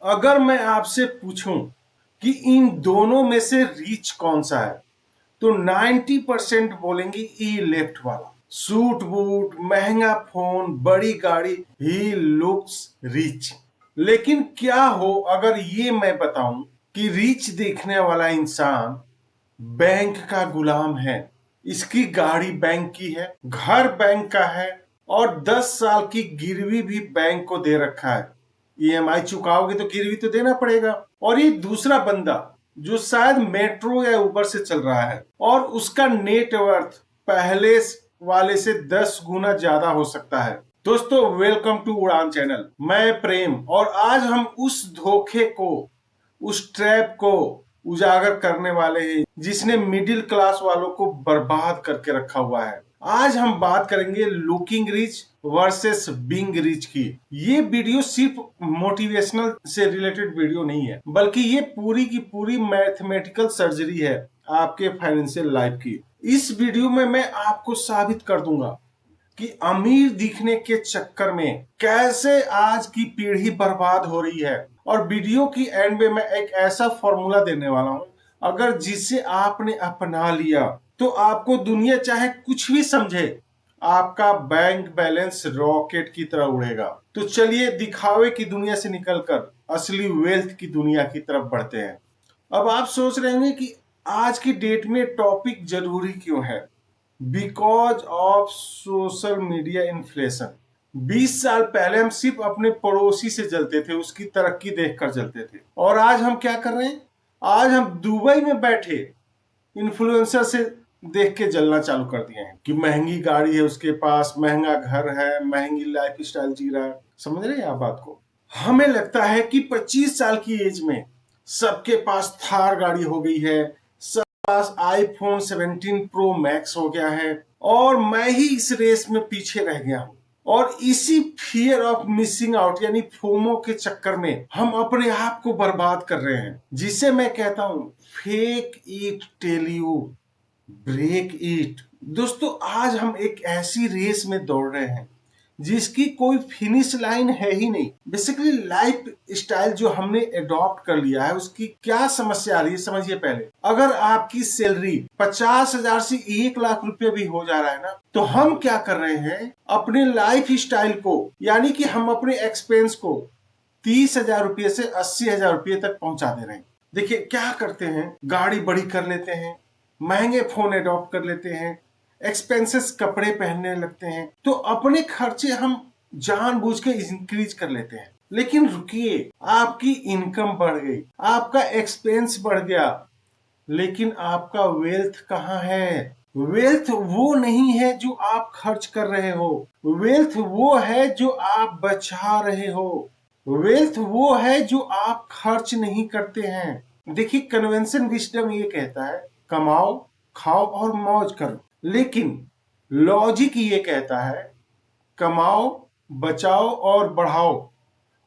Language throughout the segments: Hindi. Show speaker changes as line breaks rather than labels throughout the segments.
अगर मैं आपसे पूछूं कि इन दोनों में से रिच कौन सा है तो 90% बोलेंगे ई लेफ्ट वाला। सूट बूट, महंगा फोन, बड़ी गाड़ी, ही लुक्स रिच। लेकिन क्या हो अगर ये मैं बताऊं कि रिच देखने वाला इंसान बैंक का गुलाम है। इसकी गाड़ी बैंक की है, घर बैंक का है और 10 साल की गिरवी भी बैंक को दे रखा है। ईएमआई चुकाओगे तो गिरवी तो देना पड़ेगा। और ये दूसरा बंदा जो शायद मेट्रो या ऊबर से चल रहा है और उसका नेटवर्थ पहले वाले से 10 गुना ज्यादा हो सकता है। दोस्तों, वेलकम टू उड़ान चैनल। मैं प्रेम और आज हम उस धोखे को, उस ट्रैप को उजागर करने वाले हैं जिसने मिडिल क्लास वालों को बर्बाद करके रखा हुआ है। आज हम बात करेंगे looking rich versus being rich की। ये वीडियो सिर्फ मोटिवेशनल से रिलेटेड वीडियो नहीं है, बल्कि ये पूरी की पूरी मैथमेटिकल सर्जरी है आपके फाइनेंशियल लाइफ की। इस वीडियो में मैं आपको साबित कर दूंगा कि अमीर दिखने के चक्कर में कैसे आज की पीढ़ी बर्बाद हो रही है। और वीडियो की एंड में मैं एक ऐसा फॉर्मूला देने वाला हूं, अगर जिसे आपने अपना लिया तो आपको दुनिया चाहे कुछ भी समझे, आपका बैंक बैलेंस रॉकेट की तरह उड़ेगा। तो चलिए दिखावे की दुनिया से निकलकर असली वेल्थ की दुनिया की तरफ बढ़ते हैं। अब आप सोच रहे होंगे कि आज की डेट में टॉपिक जरूरी क्यों है। Because of social media inflation. 20 साल पहले हम सिर्फ अपने पड़ोसी से जलते थे, उसकी तरक्की देखकर जलते थे, और आज हम क्या कर रहे हैं? आज हम दुबई में बैठे इन्फ्लुएंसर से देख के जलना चालू कर दिए हैं कि महंगी गाड़ी है उसके पास, महंगा घर है, महंगी लाइफ स्टाइल जी रहा है। समझ रहे हैं आप बात को? हमें लगता है कि 25 साल की एज में सबके पास थार गाड़ी हो गई है, पास आईफोन 17 प्रो मैक्स हो गया है और मैं ही इस रेस में पीछे रह गया हूं। और इसी फियर ऑफ मिसिंग आउट यानी फोमो के चक्कर में हम अपने आप को बर्बाद कर रहे हैं, जिसे मैं कहता हूं fake it till you break it. दोस्तों, आज हम एक ऐसी रेस में दौड़ रहे हैं जिसकी कोई फिनिश लाइन है ही नहीं। बेसिकली लाइफ स्टाइल जो हमने अडॉप्ट कर लिया है उसकी क्या समस्या आ रही है समझिए। पहले अगर आपकी सैलरी 50,000 से 1 लाख रुपए भी हो जा रहा है ना, तो हम क्या कर रहे हैं, अपने लाइफ स्टाइल को यानी कि हम अपने एक्सपेंस को 30,000 रुपये से 80,000 रुपये तक पहुंचा दे रहे हैं। देखिए क्या करते हैं, गाड़ी बड़ी कर लेते हैं, महंगे फोन अडॉप्ट कर लेते हैं, एक्सपेंसेस कपड़े पहनने लगते हैं, तो अपने खर्चे हम जानबूझ के इंक्रीज कर लेते हैं। लेकिन रुकिए, आपकी इनकम बढ़ गई, आपका एक्सपेंस बढ़ गया, लेकिन आपका वेल्थ कहाँ है? वेल्थ वो नहीं है जो आप खर्च कर रहे हो, वेल्थ वो है जो आप बचा रहे हो, वेल्थ वो है जो आप खर्च नहीं करते हैं। देखिए, कन्वेंशन विजडम ये कहता है कमाओ, खाओ और मौज करो, लेकिन लॉजिक ये कहता है कमाओ, बचाओ और बढ़ाओ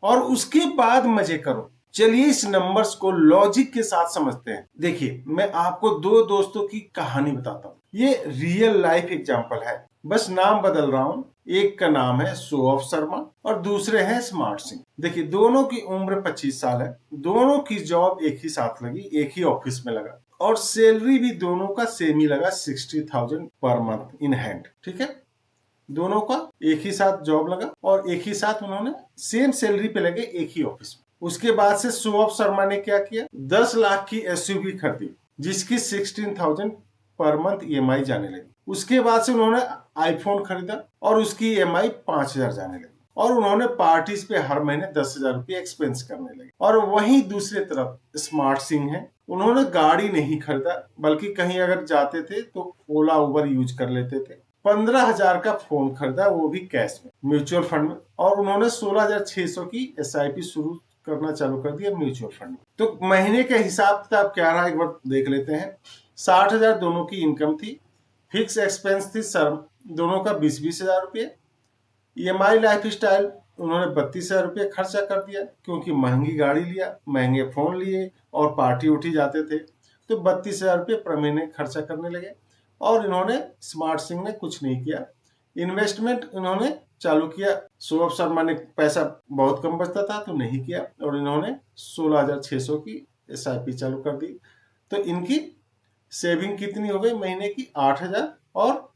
और उसके बाद मजे करो। चलिए इस नंबर्स को लॉजिक के साथ समझते हैं। देखिए, मैं आपको दो दोस्तों की कहानी बताता हूँ। ये रियल लाइफ एग्जांपल है, बस नाम बदल रहा हूँ। एक का नाम है शो ऑफ शर्मा और दूसरे हैं स्मार्ट सिंह। देखिए, दोनों की उम्र 25 साल है, दोनों की जॉब एक ही साथ लगी, एक ही ऑफिस में लगा और सैलरी भी दोनों का सेम ही लगा, 60,000 पर मंथ इन हैंड। ठीक है, दोनों का एक ही साथ जॉब लगा और एक ही साथ उन्होंने सेम सैलरी पे लगे एक ही ऑफिस में। उसके बाद से शोएब शर्मा ने क्या किया, 10 लाख की एसयूवी खरीदी जिसकी 16,000 पर मंथ ईएमआई जाने लगी। उसके बाद से उन्होंने आईफोन खरीदा और उसकी ईएमआई 5,000 जाने लगी और उन्होंने पार्टीज पे हर महीने 10,000 रुपये एक्सपेंस करने लगे। और वहीं दूसरी तरफ स्मार्ट सिंह है, उन्होंने गाड़ी नहीं खरीदा, बल्कि कहीं अगर जाते थे तो ओला उबर यूज कर लेते थे। 15,000 का फोन खरीदा, वो भी कैश में, म्यूचुअल फंड में, और उन्होंने 16,600 की एसआईपी शुरू करना चालू कर दिया म्यूचुअल फंड में। तो महीने के हिसाब किताब क्या रहा एक बार देख लेते हैं। 60,000 दोनों की इनकम थी, फिक्स एक्सपेंस थी सर दोनों का 20,000 रुपये, ईएमआई लाइफ स्टाइल उन्होंने 32,000 रुपये खर्चा कर दिया क्योंकि महंगी गाड़ी लिया, महंगे फोन लिए और पार्टी उठी जाते थे, तो 32,000 रुपये पर महीने खर्चा करने लगे। और इन्होंने, स्मार्ट सिंह ने कुछ नहीं किया, इन्वेस्टमेंट इन्होंने चालू किया सौरभ शर्मा ने पैसा बहुत कम बचता था तो नहीं किया और इन्होंने 16,600 की SIP चालू कर दी। तो इनकी सेविंग कितनी हो गई महीने की? 8,000 और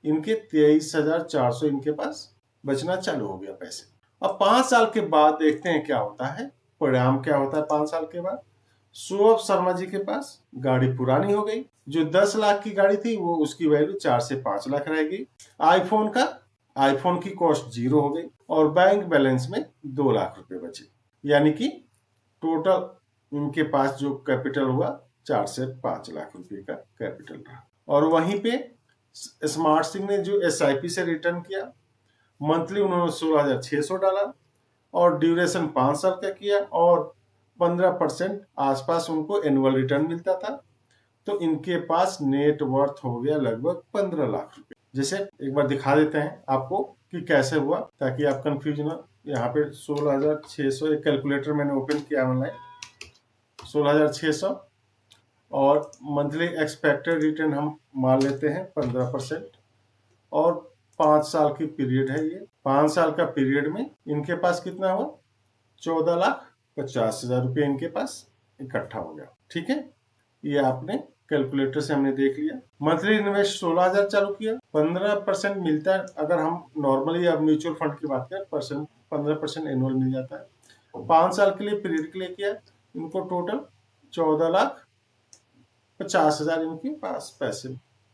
इनके 23,400 इनके पास बचना चालू हो गया पैसे। अब 5 साल के बाद देखते हैं क्या होता है, परिणाम क्या होता है 5 साल के बाद। सौरभ शर्मा जी के पास गाड़ी पुरानी हो गई, जो 10 लाख की गाड़ी थी वो उसकी वैल्यू 4 से 5 लाख रह गई। आईफोन की कॉस्ट 0 हो गई और बैंक बैलेंस में 2 लाख रुपए बचे, यानी कि टोटल इनके पास जो कैपिटल हुआ 4 से 5 लाख रुपए का कैपिटल रहा। और वहीं पे स्मार्ट सिंह ने जो SIP से रिटर्न किया, मंथली उन्होंने 16,600 डाला और ड्यूरेशन 5 साल का किया और 15% आसपास उनको एनुअल रिटर्न मिलता था। तो इनके पास नेट वर्थ हो गया लगभग 15 लाख रुपए। जैसे एक बार दिखा देते हैं आपको कि कैसे हुआ, ताकि आप कंफ्यूज ना। यहाँ पे 16,600, एक कैलकुलेटर मैंने ओपन किया ऑनलाइन, 16,600 और मंथली एक्सपेक्टेड रिटर्न हम मान लेते हैं 15% और 5 साल की पीरियड है ये। 5 साल का पीरियड में इनके पास कितना हुआ? 14,50,000 रुपये इनके पास इकट्ठा हो गया। ठीक है, ये आपने कैलकुलेटर से हमने देख लिया। मंथली इन्वेस्ट 16,000 चालू किया, 15% मिलता है। अगर हम नॉर्मली अब म्यूचुअल फंड की बात करें, 15% एनुअल मिल जाता है। 5 साल के लिए पीरियड के लिए किया, इनको टोटल 14,50,000 इनके पास पैसे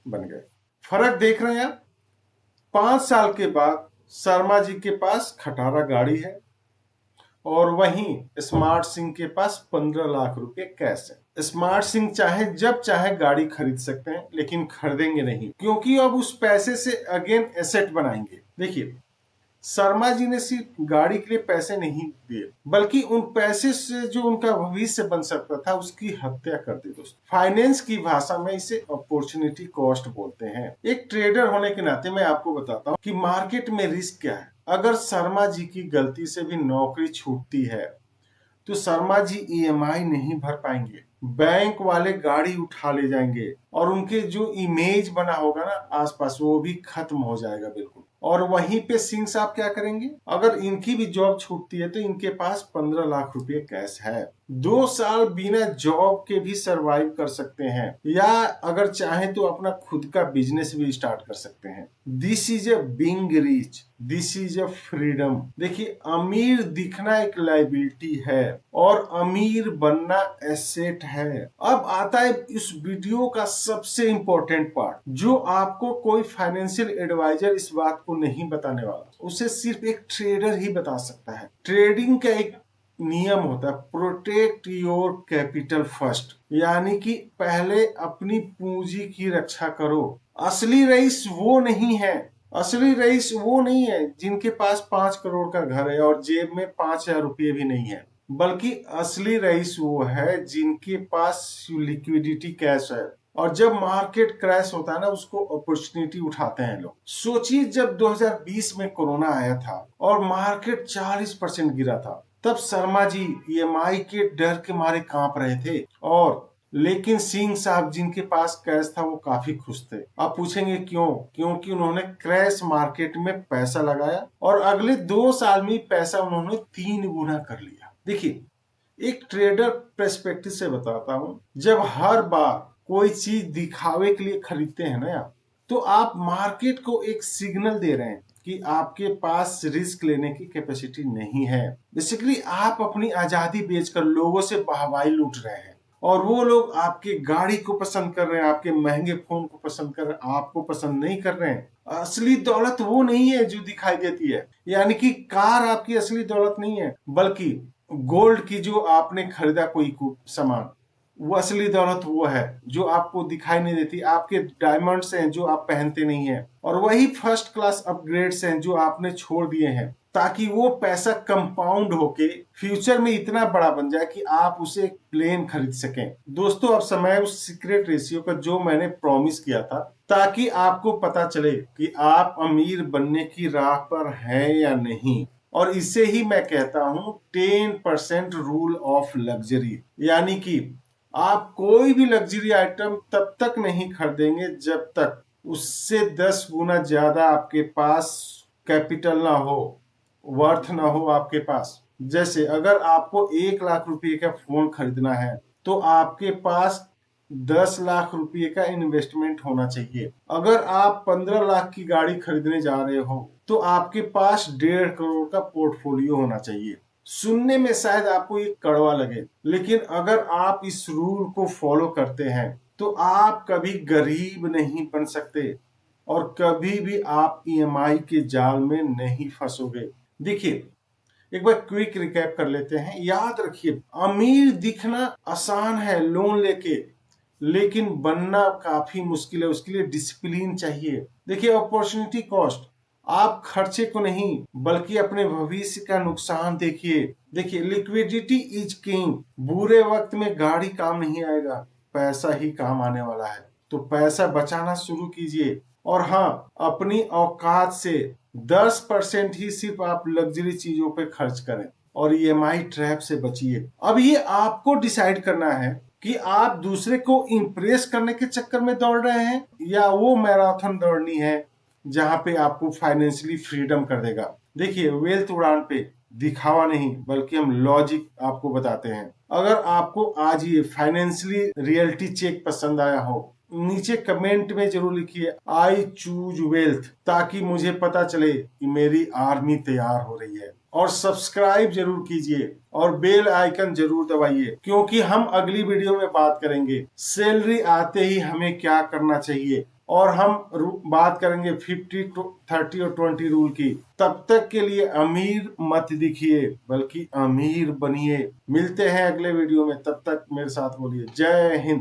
बन गए। फर्क देख रहे हैं आप? 5 साल के बाद शर्मा जी के पास खटारा गाड़ी है और वहीं स्मार्ट सिंह के पास 15 लाख रुपए कैश है। स्मार्ट सिंह चाहे जब चाहे गाड़ी खरीद सकते हैं, लेकिन खरीदेंगे नहीं, क्योंकि अब उस पैसे से अगेन एसेट बनाएंगे। देखिए, शर्मा जी ने सिर्फ गाड़ी के लिए पैसे नहीं दिए, बल्कि उन पैसे से जो उनका भविष्य बन सकता था उसकी हत्या कर दी। दोस्तों, फाइनेंस की भाषा में इसे अपॉर्चुनिटी कॉस्ट बोलते हैं। एक ट्रेडर होने के नाते मैं आपको बताता हूँ कि मार्केट में रिस्क क्या है। अगर शर्मा जी की गलती से भी नौकरी छूटती है तो शर्मा जी EMI नहीं भर पाएंगे, बैंक वाले गाड़ी उठा ले जाएंगे और उनके जो इमेज बना होगा ना आसपास, वो भी खत्म हो जाएगा बिल्कुल। और वहीं पे सिंह साहब क्या करेंगे? अगर इनकी भी जॉब छूटती है तो इनके पास 15 लाख रुपए कैश है। 2 साल बिना जॉब के भी सरवाइव कर सकते हैं, या अगर चाहे तो अपना खुद का बिजनेस भी स्टार्ट कर सकते हैं। This is a being rich, this is a freedom. देखिए, अमीर दिखना एक लायबिलिटी है और अमीर बनना एसेट है। अब आता है इस वीडियो का सबसे इंपॉर्टेंट पार्ट, जो आपको कोई फाइनेंशियल एडवाइजर इस बात को नहीं बताने वाला, उसे सिर्फ एक ट्रेडर ही बता सकता है। ट्रेडिंग का एक नियम होता है, प्रोटेक्ट योर कैपिटल फर्स्ट, यानी कि पहले अपनी पूंजी की रक्षा करो। असली रईस वो नहीं है, असली रईस वो नहीं है जिनके पास 5 करोड़ का घर है और जेब में 5,000 रुपये भी नहीं है, बल्कि असली रईस वो है जिनके पास लिक्विडिटी कैश है। और जब मार्केट क्रैश होता है ना, उसको अपॉर्चुनिटी उठाते हैं लोग। सोचिए, जब 2020 में कोरोना आया था और मार्केट 40% गिरा था, तब शर्मा जी EMI के डर के मारे कांप रहे थे, और लेकिन सिंह साहब जिनके पास कैश था वो काफी खुश थे। आप पूछेंगे क्यों? क्योंकि उन्होंने क्रैश मार्केट में पैसा लगाया और अगले 2 साल में पैसा उन्होंने 3 गुना कर लिया। देखिए, एक ट्रेडर पर्सपेक्टिव से बताता हूं, जब हर बार कोई चीज दिखावे के लिए खरीदते हैं ना आप, तो आप मार्केट को एक सिग्नल दे रहे हैं कि आपके पास रिस्क लेने की कैपेसिटी नहीं है। बेसिकली आप अपनी आजादी बेचकर लोगों से वाहवाही लूट रहे हैं और वो लोग आपके गाड़ी को पसंद कर रहे हैं, आपके महंगे फोन को पसंद कर रहे हैं, आपको पसंद नहीं कर रहे हैं। असली दौलत वो नहीं है जो दिखाई देती है, यानी कि कार आपकी असली दौलत नहीं है, बल्कि गोल्ड की जो आपने खरीदा कोई सामान, वो असली दौलत वो है जो आपको दिखाई नहीं देती। आपके डायमंड्स हैं जो आप पहनते नहीं हैं, और वही फर्स्ट क्लास अपग्रेड्स हैं जो आपने छोड़ दिए हैं, ताकि वो पैसा कंपाउंड होके फ्यूचर में इतना बड़ा बन जाए कि आप उसे एक प्लेन खरीद सकें। दोस्तों, अब समय उस सीक्रेट रेशियो का जो मैंने प्रॉमिस किया था, ताकि आपको पता चले कि आप अमीर बनने की राह पर हैं या नहीं। और इसे ही मैं कहता हूं 10% रूल ऑफ लग्जरी, यानी कि आप कोई भी लग्जरी आइटम तब तक नहीं खरीदेंगे जब तक उससे 10 गुना ज्यादा आपके पास कैपिटल ना हो। वर्थ ना हो आपके पास। जैसे अगर आपको 1 लाख रुपए का फोन खरीदना है तो आपके पास 10 लाख रुपए का इन्वेस्टमेंट होना चाहिए। अगर आप 15 लाख की गाड़ी खरीदने जा रहे हो तो आपके पास 1.5 करोड़ का पोर्टफोलियो होना चाहिए। सुनने में शायद आपको ये कड़वा लगे, लेकिन अगर आप इस रूल को फॉलो करते हैं तो आप कभी गरीब नहीं बन सकते और कभी भी आप ईएमआई के जाल में नहीं फंसोगे। देखिए, एक बार क्विक रिकैप कर लेते हैं। याद रखिए, अमीर दिखना आसान है लोन लेके, लेकिन बनना काफी मुश्किल है। उसके लिए डिसिप्लिन चाहिए। देखिए, अपॉर्चुनिटी कॉस्ट, आप खर्चे को नहीं बल्कि अपने भविष्य का नुकसान देखिए। देखिए, लिक्विडिटी इज किंग। बुरे वक्त में गाड़ी काम नहीं आएगा, पैसा ही काम आने वाला है। तो पैसा बचाना शुरू कीजिए। और हाँ, अपनी औकात से 10% ही सिर्फ आप लग्जरी चीजों पे खर्च करें और ईएमआई ट्रैप से बचिए। अब ये आपको डिसाइड करना है कि आप दूसरे को इंप्रेस करने के चक्कर में दौड़ रहे हैं या वो मैराथन दौड़नी है जहां पे आपको फाइनेंशियली फ्रीडम कर देगा। देखिए, वेल्थ उड़ान पे दिखावा नहीं बल्कि हम लॉजिक आपको बताते हैं। अगर आपको आज ये फाइनेंशियली रियलिटी चेक पसंद आया हो, नीचे कमेंट में जरूर लिखिए आई चूज वेल्थ, ताकि मुझे पता चले कि मेरी आर्मी तैयार हो रही है। और सब्सक्राइब जरूर कीजिए और बेल आइकन जरूर दबाइए, क्योंकि हम अगली वीडियो में बात करेंगे सैलरी आते ही हमें क्या करना चाहिए। और हम बात करेंगे 50, 30 और 20 रूल की। तब तक के लिए अमीर मत दिखिए बल्कि अमीर बनिए। मिलते हैं अगले वीडियो में, तब तक मेरे साथ बोलिए जय हिंद।